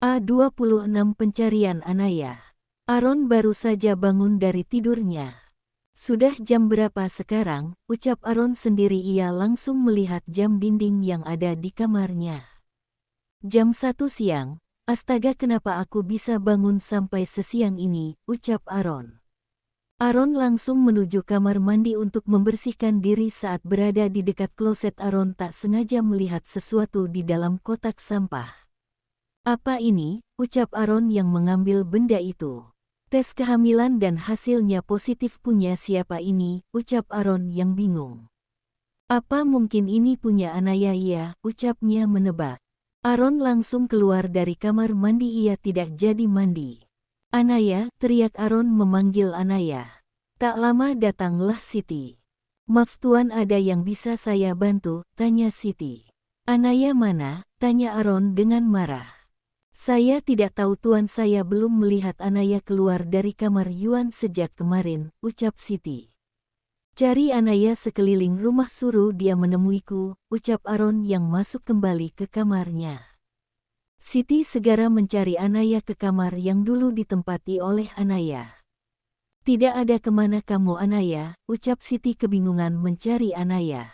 A26 Pencarian Anaya. Aaron baru saja bangun dari tidurnya. Sudah jam berapa sekarang? Ucap Aaron sendiri. Ia langsung melihat jam dinding yang ada di kamarnya. Jam 1 siang. Astaga, kenapa aku bisa bangun sampai sesiang ini? Ucap Aaron. Aaron langsung menuju kamar mandi untuk membersihkan diri. Saat berada di dekat kloset, Aaron tak sengaja melihat sesuatu di dalam kotak sampah. Apa ini? Ucap Aaron yang mengambil benda itu. Tes kehamilan dan hasilnya positif. Punya siapa ini? Ucap Aaron yang bingung. Apa mungkin ini punya Anaya? Ya, ucapnya menebak. Aaron langsung keluar dari kamar mandi. Ia tidak jadi mandi. Anaya, teriak Aaron memanggil Anaya. Tak lama datanglah Siti. Maaf tuan, ada yang bisa saya bantu? Tanya Siti. Anaya mana? Tanya Aaron dengan marah. Saya tidak tahu tuan, saya belum melihat Anaya keluar dari kamar Yuan sejak kemarin, ucap Siti. Cari Anaya sekeliling rumah, suruh dia menemuiku, ucap Aaron yang masuk kembali ke kamarnya. Siti segera mencari Anaya ke kamar yang dulu ditempati oleh Anaya. Tidak ada. Kemana kamu Anaya? Ucap Siti kebingungan mencari Anaya.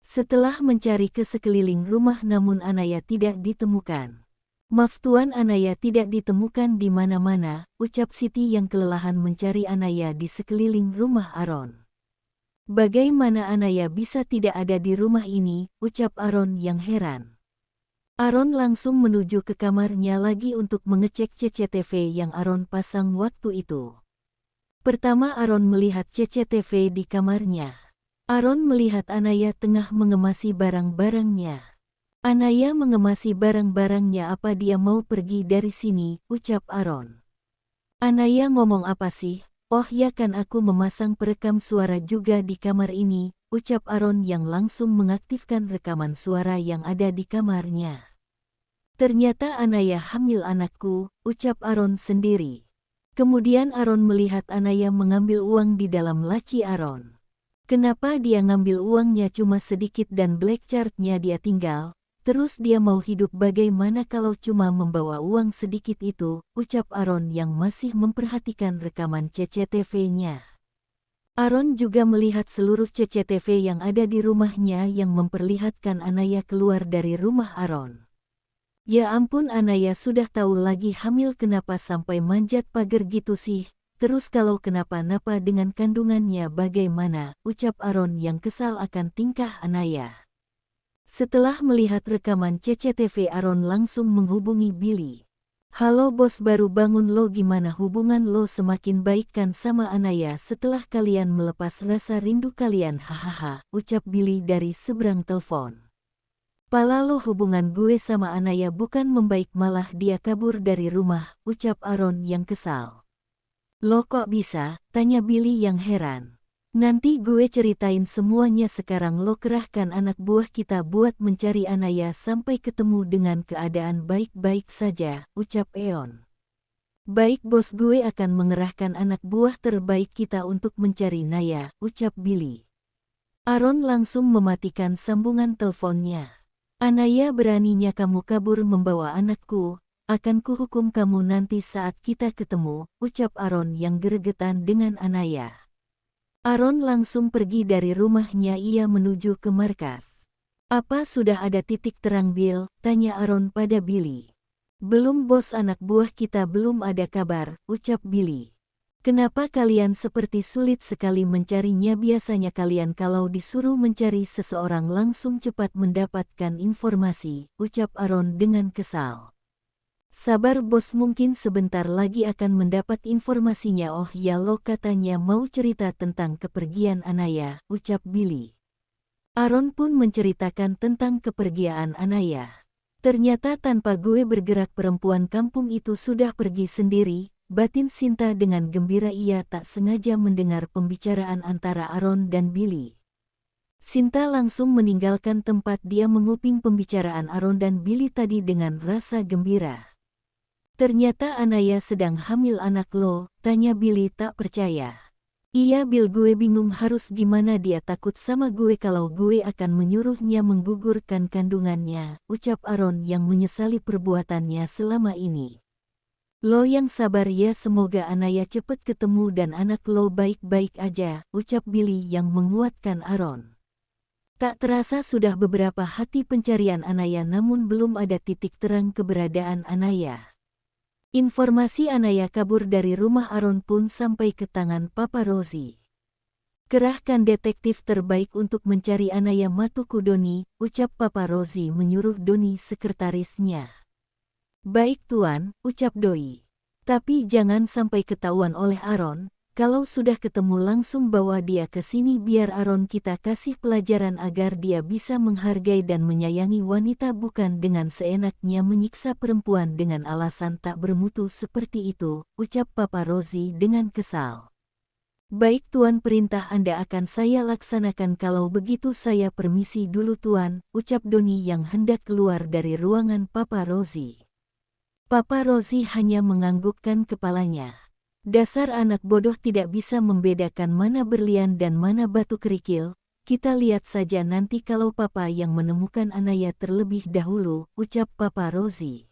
Setelah mencari ke sekeliling rumah namun Anaya tidak ditemukan. Maaf tuan, Anaya tidak ditemukan di mana-mana, ucap Siti yang kelelahan mencari Anaya di sekeliling rumah Aaron. Bagaimana Anaya bisa tidak ada di rumah ini? Ucap Aaron yang heran. Aaron langsung menuju ke kamarnya lagi untuk mengecek CCTV yang Aaron pasang waktu itu. Pertama Aaron melihat CCTV di kamarnya. Aaron melihat Anaya tengah mengemasi barang-barangnya. Anaya mengemasi barang-barangnya. Apa dia mau pergi dari sini? Ucap Aaron. Anaya ngomong apa sih? Oh ya, kan aku memasang perekam suara juga di kamar ini, ucap Aaron yang langsung mengaktifkan rekaman suara yang ada di kamarnya. Ternyata Anaya hamil anakku, ucap Aaron sendiri. Kemudian Aaron melihat Anaya mengambil uang di dalam laci Aaron. Kenapa dia ngambil uangnya cuma sedikit dan black card-nya dia tinggal? Terus dia mau hidup bagaimana kalau cuma membawa uang sedikit itu, ucap Aaron yang masih memperhatikan rekaman CCTV-nya. Aaron juga melihat seluruh CCTV yang ada di rumahnya yang memperlihatkan Anaya keluar dari rumah Aaron. Ya ampun, Anaya sudah tahu lagi hamil, kenapa sampai manjat pagar gitu sih? Terus kalau kenapa-napa dengan kandungannya bagaimana? Ucap Aaron yang kesal akan tingkah Anaya. Setelah melihat rekaman CCTV, Aaron langsung menghubungi Billy. Halo bos, baru bangun lo, gimana hubungan lo? Semakin baik kan sama Anaya setelah kalian melepas rasa rindu kalian? Hahaha, ucap Billy dari seberang telepon. Pala lo, hubungan gue sama Anaya bukan membaik, malah dia kabur dari rumah, ucap Aaron yang kesal. Lo kok bisa? Tanya Billy yang heran. Nanti gue ceritain semuanya, sekarang lo kerahkan anak buah kita buat mencari Anaya sampai ketemu dengan keadaan baik-baik saja, ucap Eon. Baik bos, gue akan mengerahkan anak buah terbaik kita untuk mencari Naya, ucap Billy. Aaron langsung mematikan sambungan teleponnya. Anaya, beraninya kamu kabur membawa anakku, akan kuhukum kamu nanti saat kita ketemu, ucap Aaron yang gregetan dengan Anaya. Aaron langsung pergi dari rumahnya. Ia menuju ke markas. Apa sudah ada titik terang Bill? Tanya Aaron pada Billy. Belum bos, anak buah kita belum ada kabar, ucap Billy. Kenapa kalian seperti sulit sekali mencarinya? Biasanya kalian kalau disuruh mencari seseorang langsung cepat mendapatkan informasi, ucap Aaron dengan kesal. Sabar bos, mungkin sebentar lagi akan mendapat informasinya. Oh ya, lo katanya mau cerita tentang kepergian Anaya, ucap Billy. Aaron pun menceritakan tentang kepergian Anaya. Ternyata tanpa gue bergerak perempuan kampung itu sudah pergi sendiri, batin Sinta dengan gembira. Ia tak sengaja mendengar pembicaraan antara Aaron dan Billy. Sinta langsung meninggalkan tempat. Dia menguping pembicaraan Aaron dan Billy tadi dengan rasa gembira. Ternyata Anaya sedang hamil anak lo, tanya Billy tak percaya. Iya Bil, gue bingung harus gimana, dia takut sama gue kalau gue akan menyuruhnya menggugurkan kandungannya, ucap Aaron yang menyesali perbuatannya selama ini. Lo yang sabar ya, semoga Anaya cepet ketemu dan anak lo baik-baik aja, ucap Billy yang menguatkan Aaron. Tak terasa sudah beberapa hari pencarian Anaya namun belum ada titik terang keberadaan Anaya. Informasi Anaya kabur dari rumah Aaron pun sampai ke tangan Papa Rosie. Kerahkan detektif terbaik untuk mencari Anaya Matuku Doni, ucap Papa Rosie menyuruh Doni sekretarisnya. Baik Tuan, ucap Doi. Tapi jangan sampai ketahuan oleh Aaron. Kalau sudah ketemu langsung bawa dia ke sini biar Aaron kita kasih pelajaran agar dia bisa menghargai dan menyayangi wanita, bukan dengan seenaknya menyiksa perempuan dengan alasan tak bermutu seperti itu, ucap Papa Rosie dengan kesal. Baik Tuan, perintah Anda akan saya laksanakan, kalau begitu saya permisi dulu Tuan, ucap Doni yang hendak keluar dari ruangan Papa Rosie. Papa Rosie hanya menganggukkan kepalanya. Dasar anak bodoh, tidak bisa membedakan mana berlian dan mana batu kerikil. Kita lihat saja nanti kalau Papa yang menemukan Anaya terlebih dahulu, ucap Papa Rosie.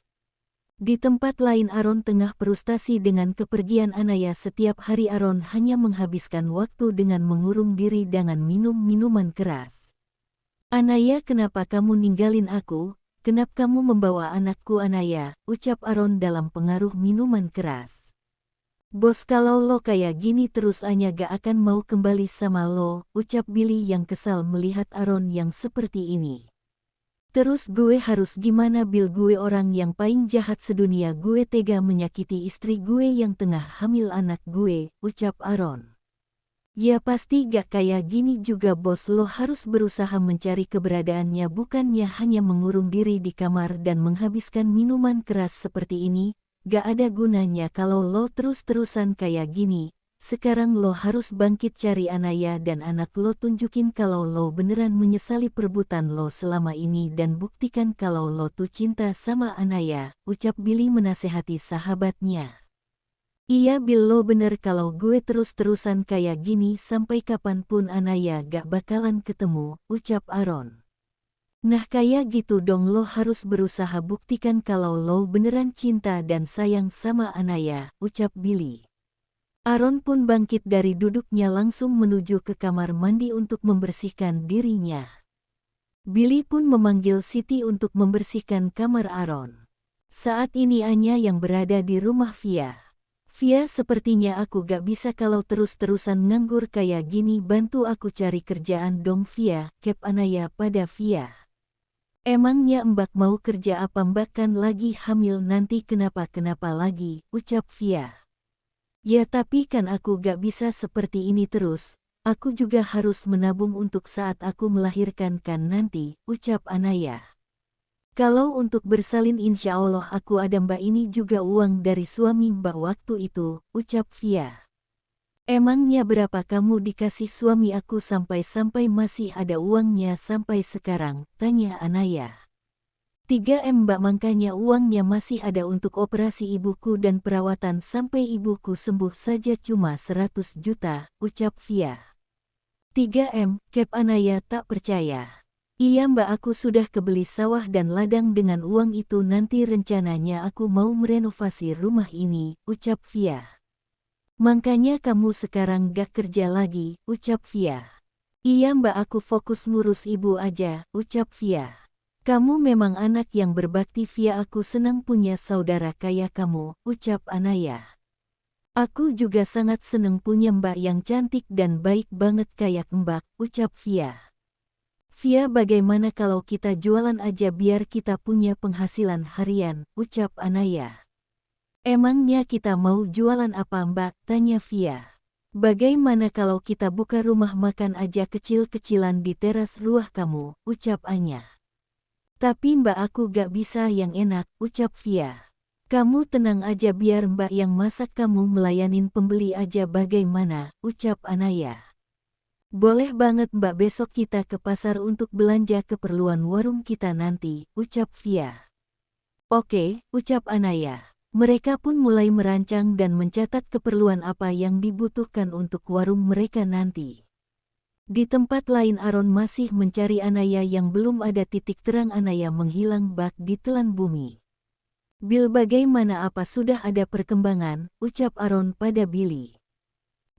Di tempat lain Aaron tengah frustasi dengan kepergian Anaya. Setiap hari Aaron hanya menghabiskan waktu dengan mengurung diri dengan minum minuman keras. Anaya, kenapa kamu ninggalin aku? Kenapa kamu membawa anakku Anaya? Ucap Aaron dalam pengaruh minuman keras. Bos, kalau lo kayak gini terus Anya gak akan mau kembali sama lo, ucap Billy yang kesal melihat Aaron yang seperti ini. Terus gue harus gimana Bill, gue orang yang paling jahat sedunia, gue tega menyakiti istri gue yang tengah hamil anak gue, ucap Aaron. Ya pasti gak kayak gini juga bos, lo harus berusaha mencari keberadaannya, bukannya hanya mengurung diri di kamar dan menghabiskan minuman keras seperti ini. Gak ada gunanya kalau lo terus-terusan kayak gini. Sekarang lo harus bangkit cari Anaya dan anak lo, tunjukin kalau lo beneran menyesali perbuatan lo selama ini dan buktikan kalau lo tuh cinta sama Anaya, ucap Billy menasehati sahabatnya. Iya Bill, lo bener, kalau gue terus-terusan kayak gini sampai kapanpun Anaya gak bakalan ketemu, ucap Aaron. Nah kayak gitu dong, lo harus berusaha buktikan kalau lo beneran cinta dan sayang sama Anaya, ucap Billy. Aaron pun bangkit dari duduknya langsung menuju ke kamar mandi untuk membersihkan dirinya. Billy pun memanggil Siti untuk membersihkan kamar Aaron. Saat ini Anya yang berada di rumah Via. Via, sepertinya aku gak bisa kalau terus-terusan nganggur kayak gini, bantu aku cari kerjaan dong Via, kep Anaya pada Via. Emangnya Mbak mau kerja apa? Mbak kan lagi hamil, nanti kenapa-kenapa lagi, ucap Via. Ya tapi kan aku gak bisa seperti ini terus, aku juga harus menabung untuk saat aku melahirkan kan nanti, ucap Anaya. Kalau untuk bersalin insya Allah aku ada Mbak, ini juga uang dari suami Mbak waktu itu, ucap Via. Emangnya berapa kamu dikasih suami aku sampai masih ada uangnya sampai sekarang, tanya Anaya. 3M Mbak, makanya uangnya masih ada untuk operasi ibuku dan perawatan sampai ibuku sembuh saja cuma 100 juta, ucap Via. 3M, kep Anaya tak percaya. Iya Mbak, aku sudah kebeli sawah dan ladang dengan uang itu, nanti rencananya aku mau merenovasi rumah ini, ucap Via. Makanya kamu sekarang gak kerja lagi, ucap Via. Iya Mbak, aku fokus ngurus ibu aja, ucap Via. Kamu memang anak yang berbakti Via, aku senang punya saudara kayak kamu, ucap Anaya. Aku juga sangat senang punya Mbak yang cantik dan baik banget kayak Mbak, ucap Via. Via, bagaimana kalau kita jualan aja biar kita punya penghasilan harian, ucap Anaya. Emangnya kita mau jualan apa Mbak, tanya Via. Bagaimana kalau kita buka rumah makan aja kecil-kecilan di teras rumah kamu, ucap Anya. Tapi Mbak, aku gak bisa yang enak, ucap Via. Kamu tenang aja, biar Mbak yang masak, kamu melayanin pembeli aja bagaimana, ucap Anaya. Boleh banget Mbak, besok kita ke pasar untuk belanja keperluan warung kita nanti, ucap Via. Oke, ucap Anaya. Mereka pun mulai merancang dan mencatat keperluan apa yang dibutuhkan untuk warung mereka nanti. Di tempat lain Aaron masih mencari Anaya yang belum ada titik terang. Anaya menghilang bak di telan bumi. Bill, bagaimana, apa sudah ada perkembangan? Ucap Aaron pada Billy.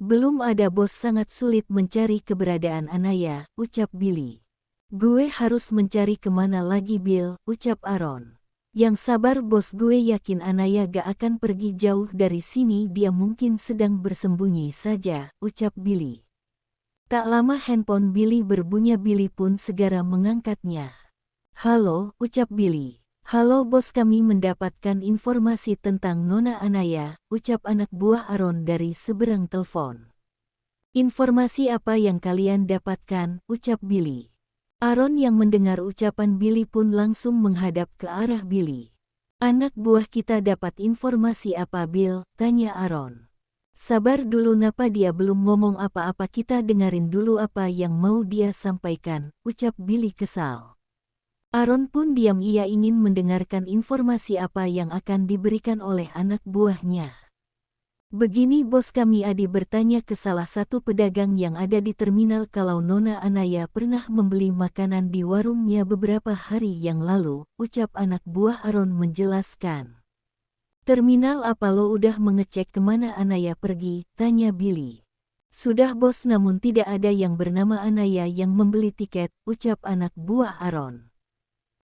Belum ada bos, sangat sulit mencari keberadaan Anaya, ucap Billy. Gue harus mencari kemana lagi Bill, ucap Aaron. Yang sabar bos, gue yakin Anaya gak akan pergi jauh dari sini, dia mungkin sedang bersembunyi saja, ucap Billy. Tak lama handphone Billy berbunyi. Billy pun segera mengangkatnya. Halo, ucap Billy. Halo bos, kami mendapatkan informasi tentang Nona Anaya, ucap anak buah Aaron dari seberang telepon. Informasi apa yang kalian dapatkan, ucap Billy. Aaron yang mendengar ucapan Billy pun langsung menghadap ke arah Billy. Anak buah kita dapat informasi apa Bill, tanya Aaron. Sabar dulu, napa dia belum ngomong apa-apa, kita dengerin dulu apa yang mau dia sampaikan, ucap Billy kesal. Aaron pun diam, ia ingin mendengarkan informasi apa yang akan diberikan oleh anak buahnya. Begini bos, kami Adi bertanya ke salah satu pedagang yang ada di terminal kalau Nona Anaya pernah membeli makanan di warungnya beberapa hari yang lalu, ucap anak buah Aaron menjelaskan. Terminal apa, lo udah mengecek kemana Anaya pergi, tanya Billy. Sudah bos, namun tidak ada yang bernama Anaya yang membeli tiket, ucap anak buah Aaron.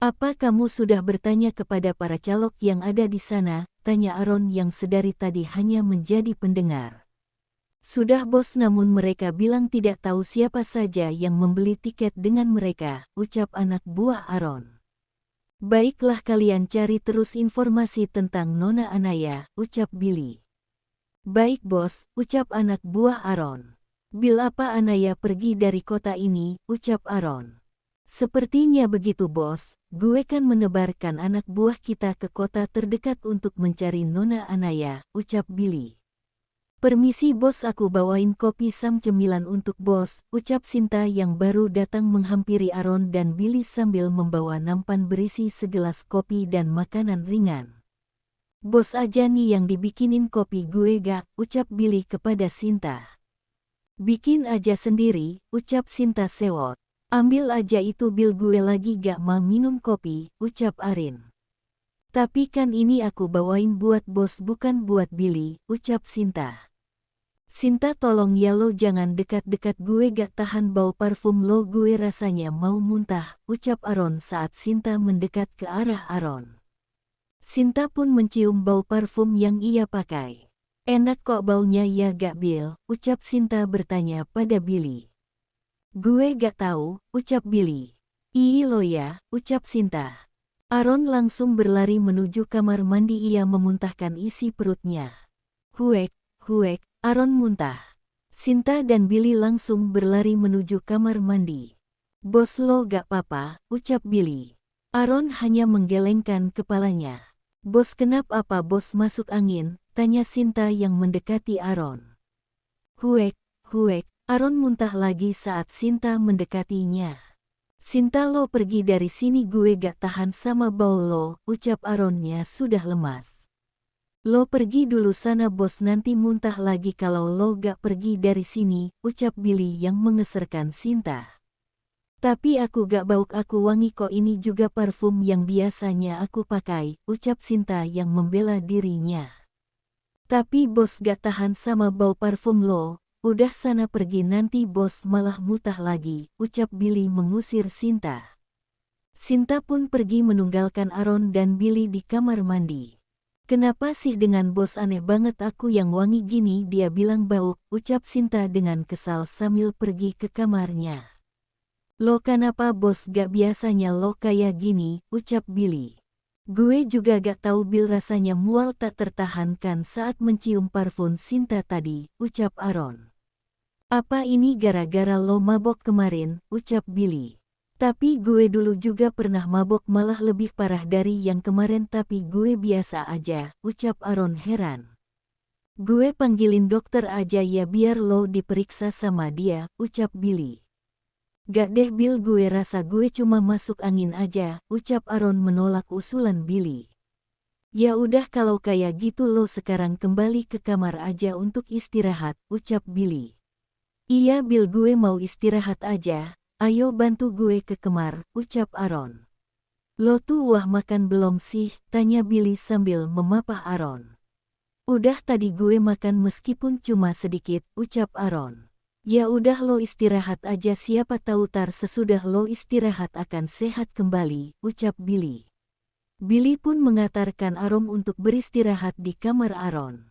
Apa kamu sudah bertanya kepada para calok yang ada di sana, tanya Aaron yang sedari tadi hanya menjadi pendengar. Sudah bos, namun mereka bilang tidak tahu siapa saja yang membeli tiket dengan mereka, ucap anak buah Aaron. Baiklah, kalian cari terus informasi tentang Nona Anaya, ucap Billy. Baik bos, ucap anak buah Aaron. Bill, apa Anaya pergi dari kota ini, ucap Aaron. Sepertinya begitu bos, gue kan menebarkan anak buah kita ke kota terdekat untuk mencari Nona Anaya, ucap Billy. Permisi bos, aku bawain kopi sam cemilan untuk bos, ucap Sinta yang baru datang menghampiri Aaron dan Billy sambil membawa nampan berisi segelas kopi dan makanan ringan. Bos aja nih yang dibikinin kopi gue gak, ucap Billy kepada Sinta. Bikin aja sendiri, ucap Sinta sewot. Ambil aja itu Bill, gue lagi gak mau minum kopi, ucap Arin. Tapi kan ini aku bawain buat bos bukan buat Billy, ucap Sinta. Sinta tolong ya, lo jangan dekat-dekat, gue gak tahan bau parfum lo, gue rasanya mau muntah, ucap Aaron saat Sinta mendekat ke arah Aaron. Sinta pun mencium bau parfum yang ia pakai. Enak kok baunya ya gak Bill, ucap Sinta bertanya pada Billy. Gue gak tahu, ucap Billy. Ih lo ya, ucap Sinta. Aaron langsung berlari menuju kamar mandi, ia memuntahkan isi perutnya. Huek, huek. Aaron muntah. Sinta dan Billy langsung berlari menuju kamar mandi. Bos lo gak apa-apa, ucap Billy. Aaron hanya menggelengkan kepalanya. Bos kenapa, apa bos masuk angin, tanya Sinta yang mendekati Aaron. Huek, huek. Aaron muntah lagi saat Sinta mendekatinya. Sinta, lo pergi dari sini, gue gak tahan sama bau lo, ucap Aaronnya sudah lemas. Lo pergi dulu sana bos, nanti muntah lagi kalau lo gak pergi dari sini, ucap Billy yang mengeserkan Sinta. Tapi aku gak bau, aku wangi kok, ini juga parfum yang biasanya aku pakai, ucap Sinta yang membela dirinya. Tapi bos gak tahan sama bau parfum lo, udah sana pergi nanti bos malah muntah lagi, ucap Billy mengusir Sinta. Sinta pun pergi meninggalkan Aaron dan Billy di kamar mandi. Kenapa sih dengan bos aneh banget aku yang wangi gini, dia bilang bau, ucap Sinta dengan kesal sambil pergi ke kamarnya. Lo kenapa bos gak biasanya lo kayak gini, ucap Billy. Gue juga gak tahu Bill, rasanya mual tak tertahankan saat mencium parfum Sinta tadi, ucap Aaron. Apa ini gara-gara lo mabok kemarin, ucap Billy. Tapi gue dulu juga pernah mabok, malah lebih parah dari yang kemarin, tapi gue biasa aja, ucap Aaron heran. Gue panggilin dokter aja ya biar lo diperiksa sama dia, ucap Billy. Gak deh Bill, gue rasa gue cuma masuk angin aja, ucap Aaron menolak usulan Billy. Ya udah kalau kayak gitu lo sekarang kembali ke kamar aja untuk istirahat, ucap Billy. Iya Bill, gue mau istirahat aja, ayo bantu gue ke kamar, ucap Aaron. Lo tuh wah makan belum sih, tanya Billy sambil memapah Aaron. Udah tadi gue makan meskipun cuma sedikit, ucap Aaron. Ya udah lo istirahat aja, siapa tahu tar sesudah lo istirahat akan sehat kembali, ucap Billy. Billy pun mengantarkan Aaron untuk beristirahat di kamar Aaron.